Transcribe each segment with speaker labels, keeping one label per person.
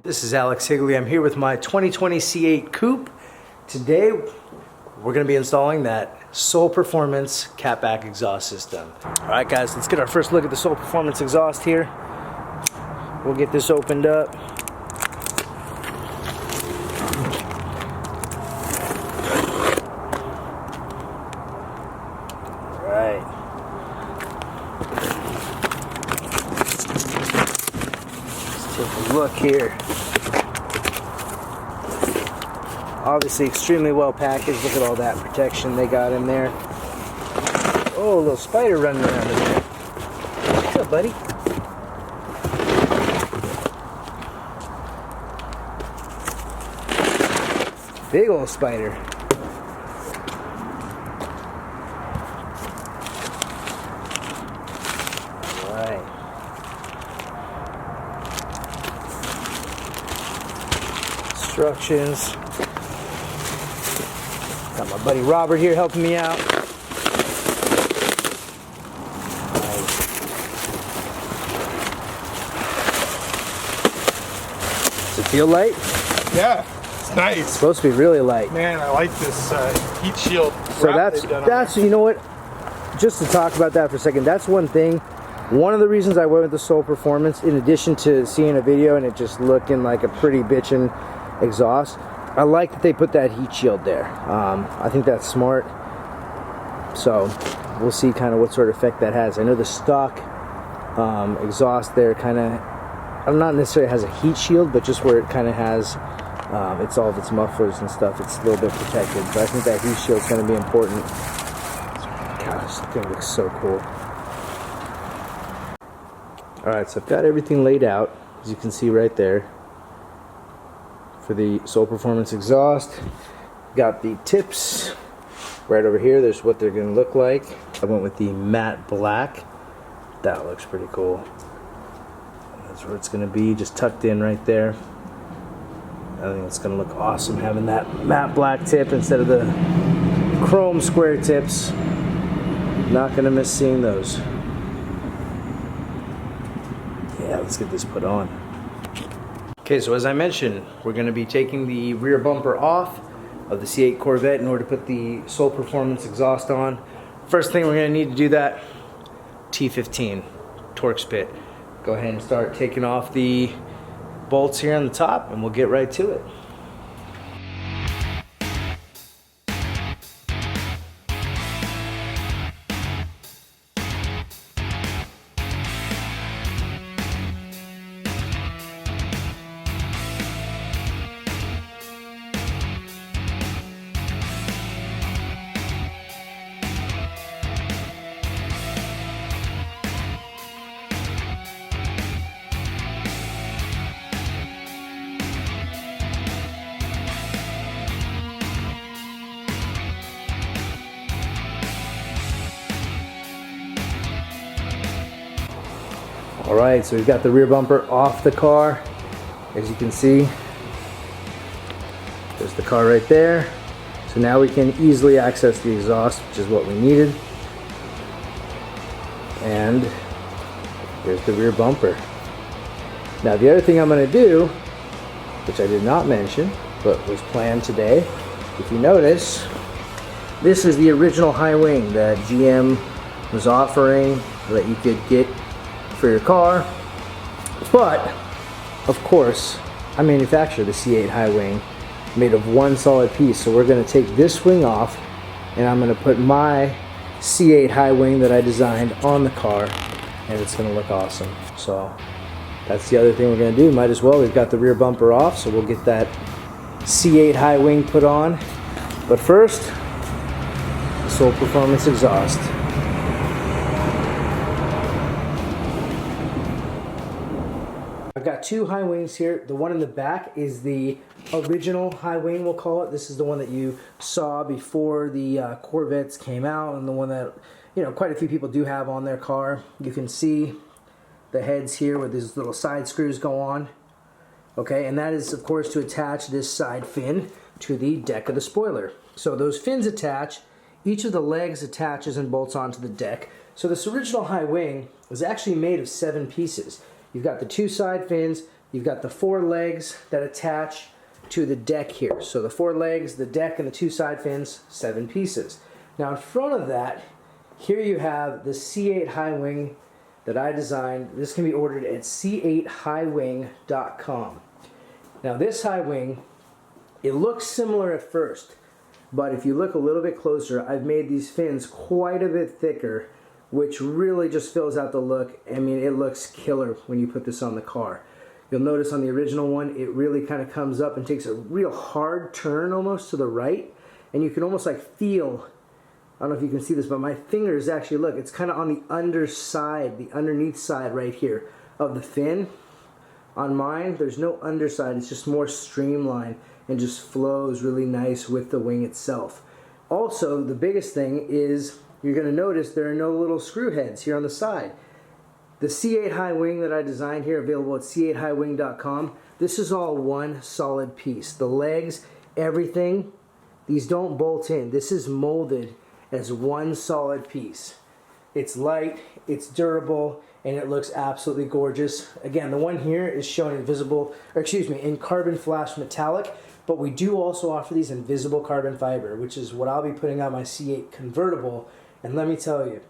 Speaker 1: This is Alex Higley. I'm here with my 2020 C8 Coupe. Today, we're going to be installing that Soul Performance catback exhaust system. All right, guys, let's get our first look at the Soul Performance exhaust here. We'll get this opened up. All right. Let's take a look here. Obviously extremely well packaged. Look at all that protection they got in there. Oh, a little spider running around in there. What's up, buddy? Big old spider. Alright. Instructions. Got my buddy Robert here helping me out. Does it feel light?
Speaker 2: Yeah, it's nice.
Speaker 1: It's supposed to be really light.
Speaker 2: Man, I like this heat shield.
Speaker 1: So that's you know what? Just to talk about that for a second, that's one thing. One of the reasons I went with the Soul Performance, in addition to seeing a video and it just looking like a pretty bitchin' exhaust, I like that they put that heat shield there. I think that's smart. So we'll see kind of what sort of effect that has. I know the stock exhaust there kind of, not necessarily has a heat shield, but just where it kind of has, it's all of its mufflers and stuff, it's a little bit protected. But I think that heat shield is going to be important. Gosh, this thing looks so cool. Alright, so I've got everything laid out, as you can see right there. For the Soul Performance exhaust, got the tips right over here. There's what they're going to look like. I went with the matte black. That looks pretty cool. That's where it's going to be, just tucked in right there. I think it's going to look awesome having that matte black tip instead of the chrome square tips. Not going to miss seeing those. Yeah, let's get this put on. Okay, so as I mentioned, we're going to be taking the rear bumper off of the C8 Corvette in order to put the Soul Performance exhaust on. First thing we're going to need to do that, T15 Torx bit. Go ahead and start taking off the bolts here on the top and we'll get right to it. Alright, so we've got the rear bumper off the car. As you can see, there's the car right there. So now we can easily access the exhaust, which is what we needed. And there's the rear bumper. Now the other thing I'm going to do, which I did not mention, but was planned today, if you notice, this is the original high wing that GM was offering that you could get for your car. But of course I manufactured the C8 high wing made of one solid piece, so we're going to take this wing off and I'm going to put my C8 high wing that I designed on the car and it's going to look awesome. So that's the other thing we're going to do. Might as well, we've got the rear bumper off, so we'll get that C8 high wing put on. But first, the Soul Performance exhaust. I've got two high wings here. The one in the back is the original high wing, we'll call it. This is the one that you saw before the Corvettes came out, and the one that, you know, quite a few people do have on their car. You can see the heads here where these little side screws go on. Okay, and that is of course to attach this side fin to the deck of the spoiler. So those fins attach, each of the legs attaches and bolts onto the deck. So this original high wing was actually made of 7 pieces. You've got the 2 side fins, you've got the 4 legs that attach to the deck here. So the 4 legs, the deck, and the 2 side fins, 7 pieces. Now in front of that, here you have the C8 high wing that I designed. This can be ordered at c8highwing.com. Now this high wing, it looks similar at first, but if you look a little bit closer, I've made these fins quite a bit thicker, which really just fills out the look. I mean, it looks killer when you put this on the car. You'll notice on the original one, it really kind of comes up and takes a real hard turn almost to the right, and you can almost like feel, I don't know if you can see this, but my fingers actually, look, it's kind of on the underside, the underneath side right here of the fin. On mine, there's no underside, it's just more streamlined and just flows really nice with the wing itself. Also, the biggest thing is you're going to notice there are no little screw heads here on the side. The C8 high wing that I designed here, available at c8highwing.com, this is all one solid piece. The legs, everything, these don't bolt in. This is molded as one solid piece. It's light, it's durable, and it looks absolutely gorgeous. Again, the one here is shown in carbon flash metallic, but we do also offer these in visible carbon fiber, which is what I'll be putting on my C8 convertible. And let me tell you,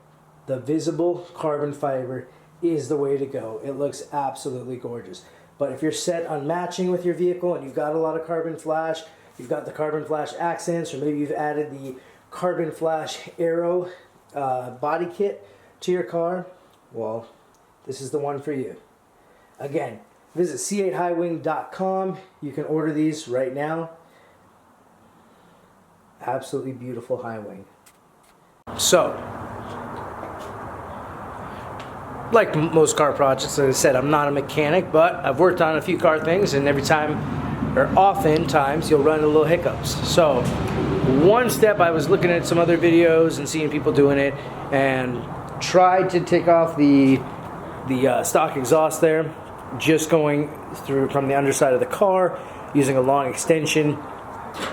Speaker 1: the visible carbon fiber is the way to go. It looks absolutely gorgeous. But if you're set on matching with your vehicle and you've got a lot of carbon flash, you've got the carbon flash accents, or maybe you've added the carbon flash aero body kit to your car, well, this is the one for you. Again, visit c8highwing.com. You can order these right now. Absolutely beautiful high wing. So, like most car projects, as I said, I'm not a mechanic, but I've worked on a few car things, and every time, or oftentimes, you'll run into little hiccups. So, one step, I was looking at some other videos and seeing people doing it, and tried to take off the stock exhaust there, just going through from the underside of the car, using a long extension.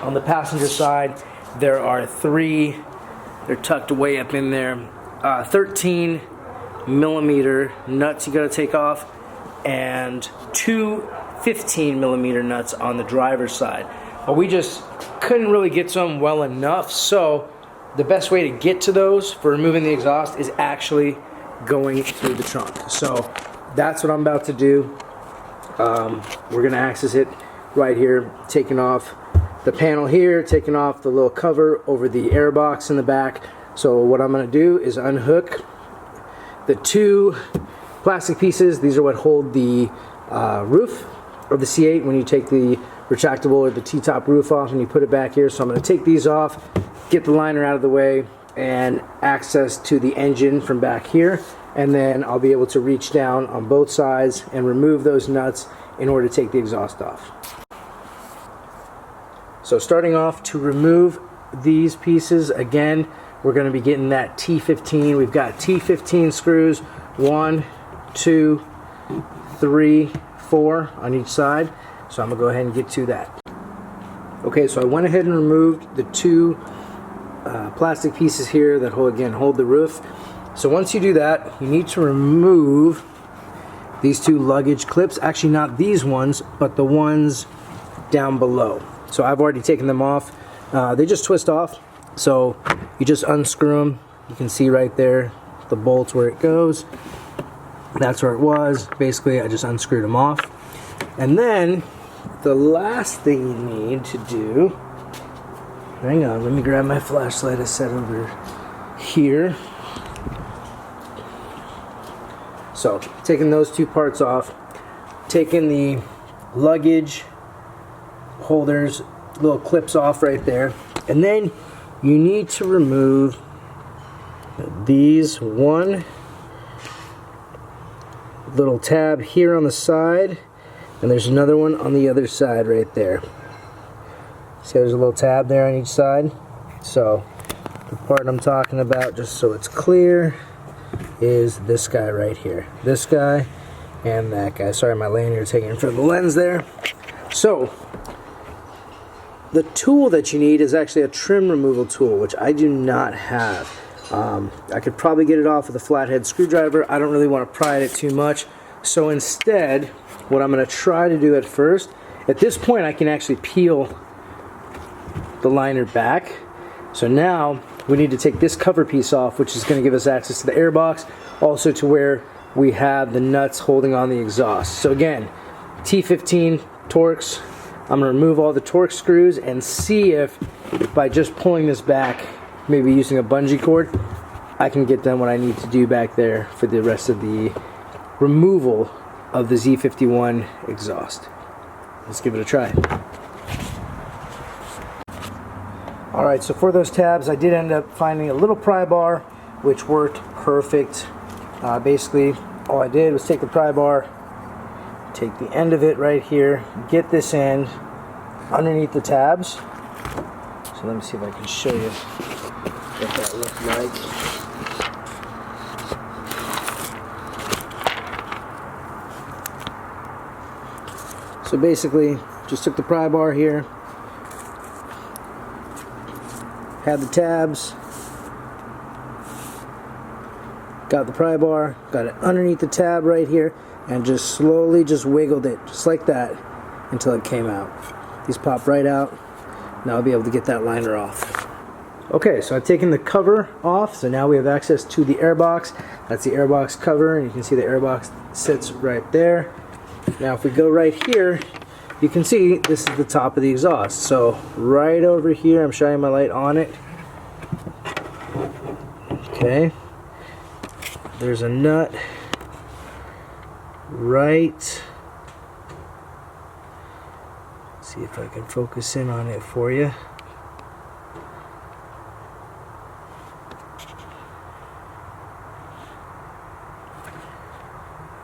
Speaker 1: On the passenger side, there are 3, they're tucked way up in there, 13 millimeter nuts you got to take off, and 2 15 millimeter nuts on the driver's side. But we just couldn't really get to them well enough, so the best way to get to those for removing the exhaust is actually going through the trunk. So that's what I'm about to do. We're gonna access it right here, taking off the panel here, taking off the little cover over the air box in the back. So what I'm gonna do is unhook the 2 plastic pieces. These are what hold the roof of the C8 when you take the retractable or the T-top roof off and you put it back here. So I'm going to take these off, get the liner out of the way, and access to the engine from back here, and then I'll be able to reach down on both sides and remove those nuts in order to take the exhaust off. So starting off, to remove these pieces, again, we're going to be getting that T15. We've got T15 screws, 1, 2, 3, 4 on each side. So I'm going to go ahead and get to that. Okay, so I went ahead and removed the 2 plastic pieces here that hold the roof. So once you do that, you need to remove these 2 luggage clips. Actually, not these ones, but the ones down below. So I've already taken them off. They just twist off. So you just unscrew them. You can see right there the bolts where it goes. That's where it was. Basically, I just unscrewed them off. And then the last thing you need to do, hang on, let me grab my flashlight I set over here. So taking those 2 parts off, taking the luggage holders, little clips off right there, and then you need to remove these 1 little tab here on the side, and there's another one on the other side right there. See, there's a little tab there on each side. So the part I'm talking about, just so it's clear, is this guy right here. This guy and that guy. Sorry, my lanyard taking in front of the lens there. So the tool that you need is actually a trim removal tool, which I do not have. I could probably get it off with a flathead screwdriver. I don't really want to pry at it too much, So instead, what I'm going to try to do at first, at this point I can actually peel the liner back. So now we need to take this cover piece off, which is going to give us access to the air box, also to where we have the nuts holding on the exhaust. So again, T15 Torx. I'm going to remove all the Torx screws and see if by just pulling this back, maybe using a bungee cord, I can get done what I need to do back there for the rest of the removal of the Z51 exhaust. Let's give it a try. Alright, so for those tabs, I did end up finding a little pry bar, which worked perfect. Basically, all I did was take the pry bar, take the end of it right here, get this end underneath the tabs. So let me see if I can show you what that looks like. So basically, just took the pry bar here, had the tabs, got the pry bar, got it underneath the tab right here, and just slowly just wiggled it, just like that, until it came out. These pop right out. Now I'll be able to get that liner off. Okay, so I've taken the cover off, so now we have access to the airbox. That's the airbox cover, and you can see the airbox sits right there. Now if we go right here, you can see this is the top of the exhaust. So right over here, I'm shining my light on it. Okay. There's a nut right. See if I can focus in on it for you.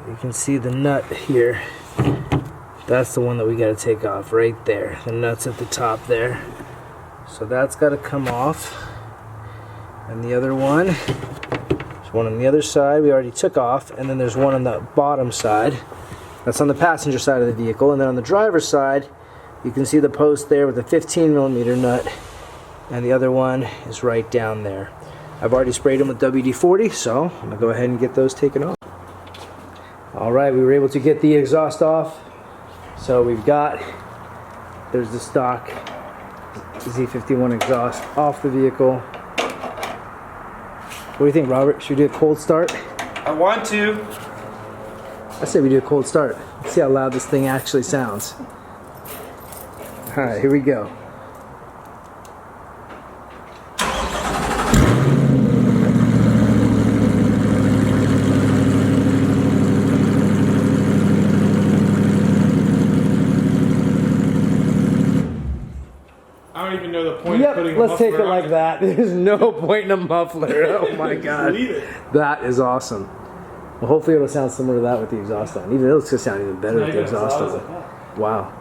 Speaker 1: You can see the nut here. That's the one that we got to take off right there. The nut's at the top there. So that's got to come off. And the other one, there's one on the other side we already took off, and then there's one on the bottom side. That's on the passenger side of the vehicle. And then on the driver's side, you can see the post there with a 15mm nut, and the other one is right down there. I've already sprayed them with WD-40, so I'm going to go ahead and get those taken off. Alright, we were able to get the exhaust off. So we've got, there's the stock Z51 exhaust off the vehicle. What do you think, Robert? Should we do a cold start?
Speaker 2: I want to.
Speaker 1: I say we do a cold start. Let's see how loud this thing actually sounds. Alright, here we go.
Speaker 2: I don't even know the point of putting a
Speaker 1: let's
Speaker 2: muffler
Speaker 1: take it
Speaker 2: on
Speaker 1: like that. There's no point in a muffler. Oh my god.
Speaker 2: Leave it.
Speaker 1: That is awesome. Well, hopefully it'll sound similar to that with the exhaust on. Even it'll sound even better with the exhaust on. Wow.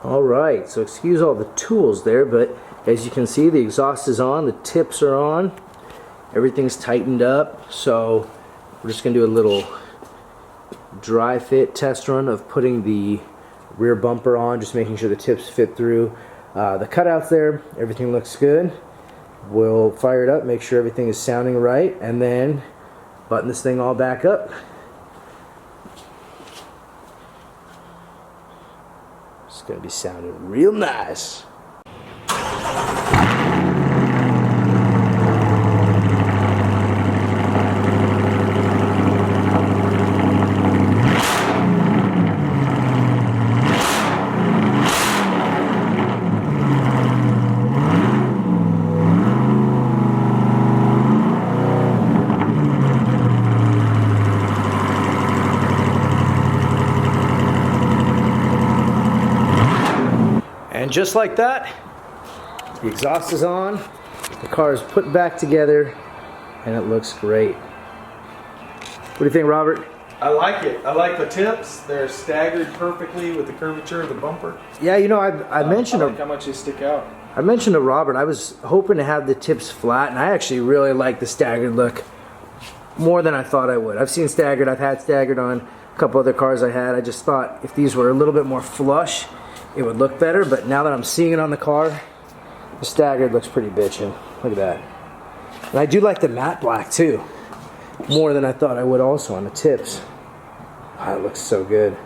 Speaker 1: Alright, so excuse all the tools there, but as you can see, the exhaust is on, the tips are on, everything's tightened up, so we're just going to do a little dry fit test run of putting the rear bumper on, just making sure the tips fit through. The cutouts there, everything looks good. We'll fire it up, make sure everything is sounding right, and then button this thing all back up. It's going to be sounding real nice. And just like that, the exhaust is on, the car is put back together, and it looks great. What do you think, Robert?
Speaker 2: I like it. I like the tips. They're staggered perfectly with the curvature of the bumper.
Speaker 1: Yeah, you know, I mentioned
Speaker 2: I like how much they stick out.
Speaker 1: I mentioned to Robert, I was hoping to have the tips flat, and I actually really like the staggered look more than I thought I would. I've seen staggered, I've had staggered on a couple other cars I had. I just thought if these were a little bit more flush, it would look better, but now that I'm seeing it on the car, the staggered looks pretty bitchin'. Look at that. And I do like the matte black too, more than I thought I would also on the tips. Oh, it looks so good.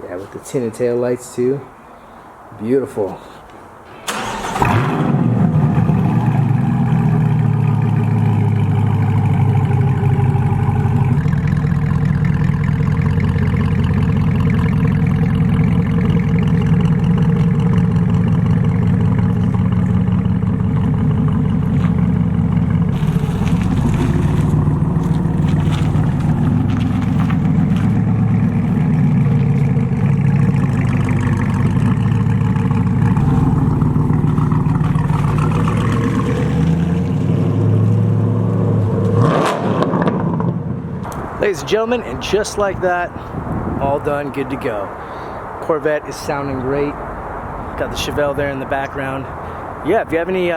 Speaker 1: Yeah, with the tinted tail lights too. Beautiful. Ladies and gentlemen, and just like that, all done, good to go. Corvette is sounding great. Got the Chevelle there in the background. Yeah, if you have any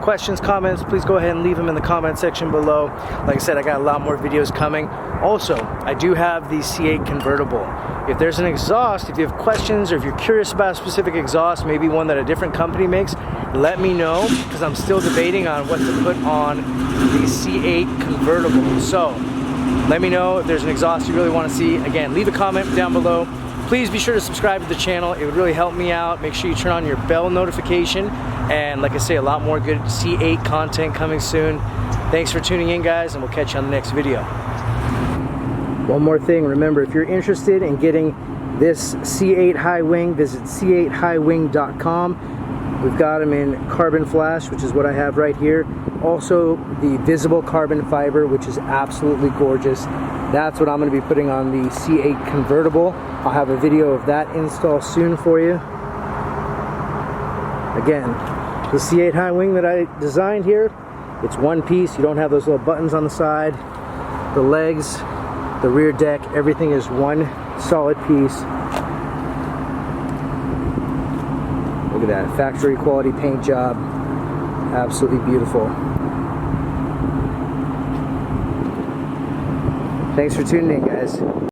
Speaker 1: questions, comments, please go ahead and leave them in the comment section below. Like I said, I got a lot more videos coming. Also, I do have the C8 convertible. If there's an exhaust, if you have questions or if you're curious about a specific exhaust, maybe one that a different company makes, let me know, because I'm still debating on what to put on the C8 convertible. So let me know if there's an exhaust you really want to see. Again, leave a comment down below. Please be sure to subscribe to the channel. It would really help me out. Make sure you turn on your bell notification. And like I say, a lot more good C8 content coming soon. Thanks for tuning in, guys, and we'll catch you on the next video. One more thing, remember, if you're interested in getting this C8 high wing, visit c8highwing.com. We've got them in carbon flash, which is what I have right here. Also, the visible carbon fiber, which is absolutely gorgeous. That's what I'm going to be putting on the C8 convertible. I'll have a video of that install soon for you. Again, the C8 high wing that I designed here, it's one piece. You don't have those little buttons on the side. The legs, the rear deck, everything is one solid piece. Look at that, factory quality paint job. Absolutely beautiful. Thanks for tuning in, guys.